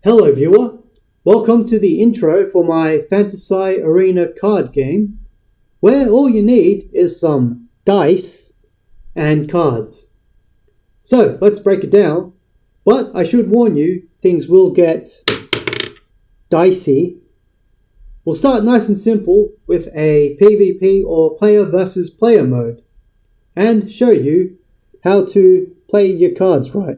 Hello viewer, welcome to the intro for my Fantasci Arena card game, where all you need is some dice and cards. So let's break it down, but I should warn you, things will get dicey. We'll start nice and simple with a PvP or player versus player mode, and show you how to play your cards right.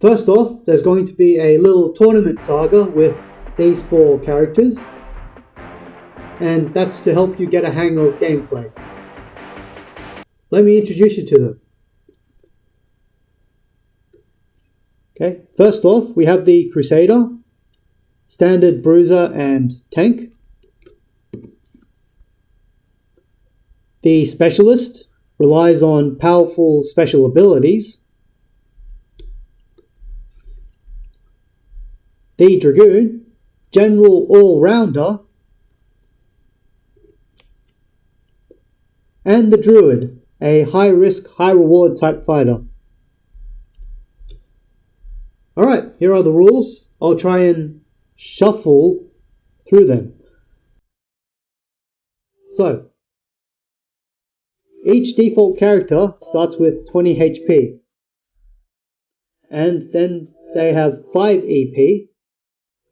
First off, there's going to be a little tournament saga with these 4 characters, and that's to help you get a hang of gameplay. Let me introduce you to them. Okay, first off, we have the Crusader, Standard, Bruiser, and Tank. The Specialist relies on powerful special abilities. The Dragoon, general all-rounder, and the Druid, a high-risk, high-reward type fighter. Alright, here are the rules. I'll try and shuffle through them. So, each default character starts with 20 HP, and then they have 5 EP,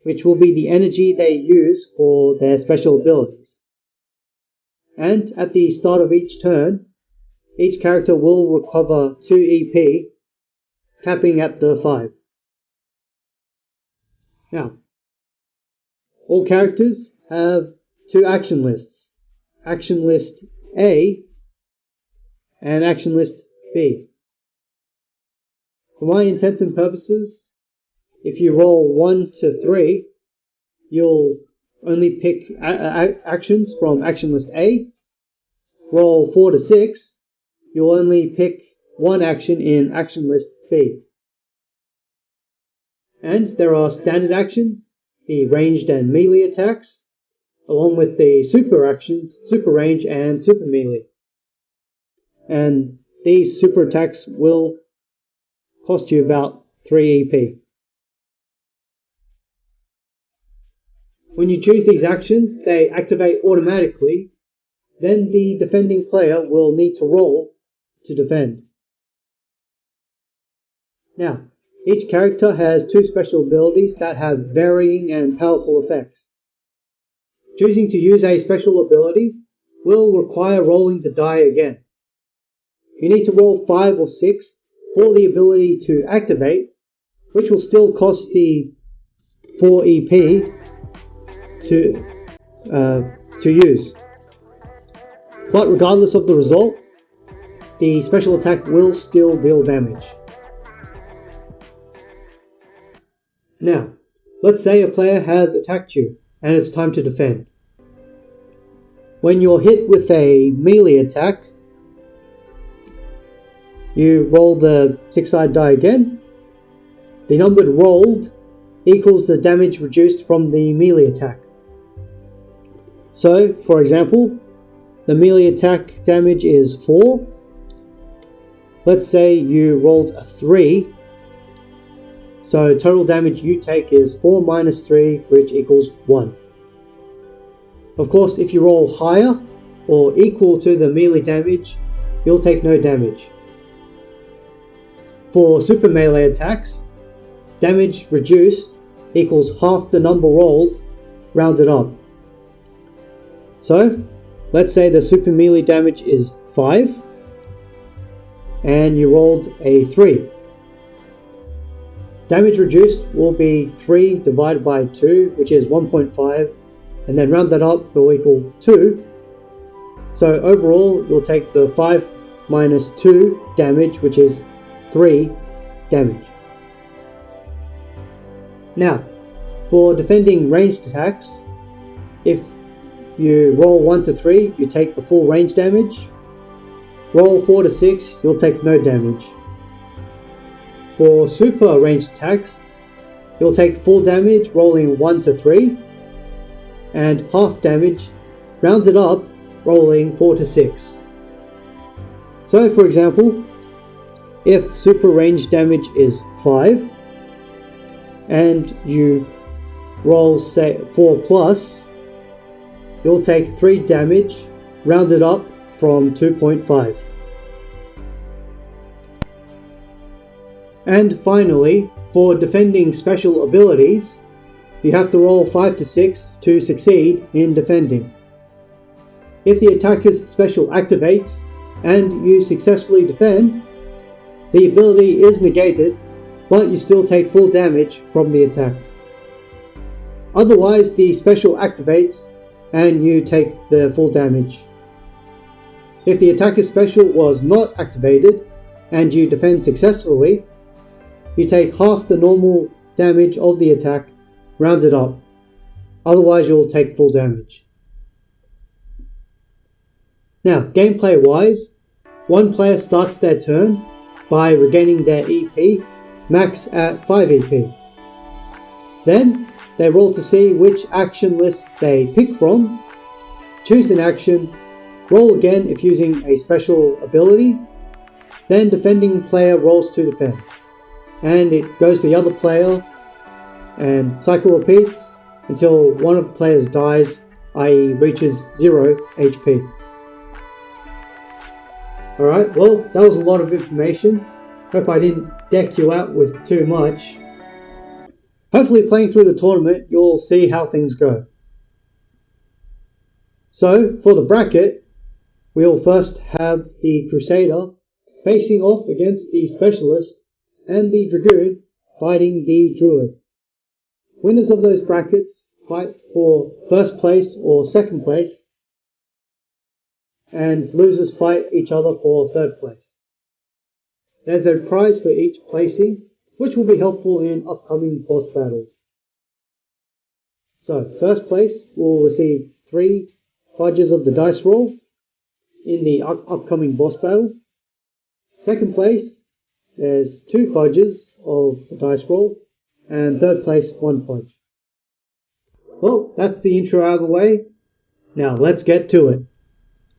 which will be the energy they use for their special abilities. And at the start of each turn, each character will recover 2 EP, capping at the 5. Now, all characters have 2 action lists. Action list A and action list B. For my intents and purposes, if you roll 1 to 3, you'll only pick actions from action list A. Roll 4 to 6, you'll only pick 1 action in action list B. And there are standard actions, the ranged and melee attacks, along with the super actions, super range and super melee. And these super attacks will cost you about 3 EP. When you choose these actions, they activate automatically. Then the defending player will need to roll to defend. Now, each character has 2 special abilities that have varying and powerful effects. Choosing to use a special ability will require rolling the die again. You need to roll 5 or 6 for the ability to activate, which will still cost the 4 EP to use. But regardless of the result, the special attack will still deal damage. Now, let's say a player has attacked you and it's time to defend. When you're hit with a melee attack, you roll the 6-sided die again. The number rolled equals the damage reduced from the melee attack. So, for example, the melee attack damage is 4. Let's say you rolled a 3. So total damage you take is 4 minus 3, which equals 1. Of course, if you roll higher or equal to the melee damage, you'll take no damage. For super melee attacks, damage reduced equals half the number rolled, rounded up. So, let's say the super melee damage is 5, and you rolled a 3. Damage reduced will be 3 divided by 2, which is 1.5, and then round that up will equal 2. So overall, you'll take the 5 minus 2 damage, which is 3 damage. Now, for defending ranged attacks, if you roll 1 to 3, you take the full range damage. Roll 4 to 6, you'll take no damage. For super ranged attacks, you'll take full damage rolling 1 to 3, and half damage, rounded up, rolling 4 to 6. So for example, if super range damage is 5, and you roll say 4 plus, you'll take 3 damage, rounded up from 2.5. And finally, for defending special abilities, you have to roll 5 to 6 to succeed in defending. If the attacker's special activates and you successfully defend, the ability is negated, but you still take full damage from the attack. Otherwise, the special activates and you take the full damage. If the attacker's special was not activated and you defend successfully, you take half the normal damage of the attack, rounded up. Otherwise, you'll take full damage. Now, gameplay wise, one player starts their turn by regaining their EP, max at 5 EP. Then, they roll to see which action list they pick from, choose an action, roll again if using a special ability, then defending player rolls to defend. And it goes to the other player, and cycle repeats until one of the players dies, i.e. reaches 0 HP. Alright, well, that was a lot of information. Hope I didn't deck you out with too much. Hopefully playing through the tournament, you'll see how things go. So, for the bracket, we'll first have the Crusader facing off against the Specialist and the Dragoon fighting the Druid. Winners of those brackets fight for first place or second place, and losers fight each other for third place. There's a prize for each placing, which will be helpful in upcoming boss battles. So, first place will receive 3 fudges of the dice roll in the upcoming boss battle. Second place, there's 2 fudges of the dice roll, and third place, 1 fudge. Well, that's the intro out of the way. Now let's get to it.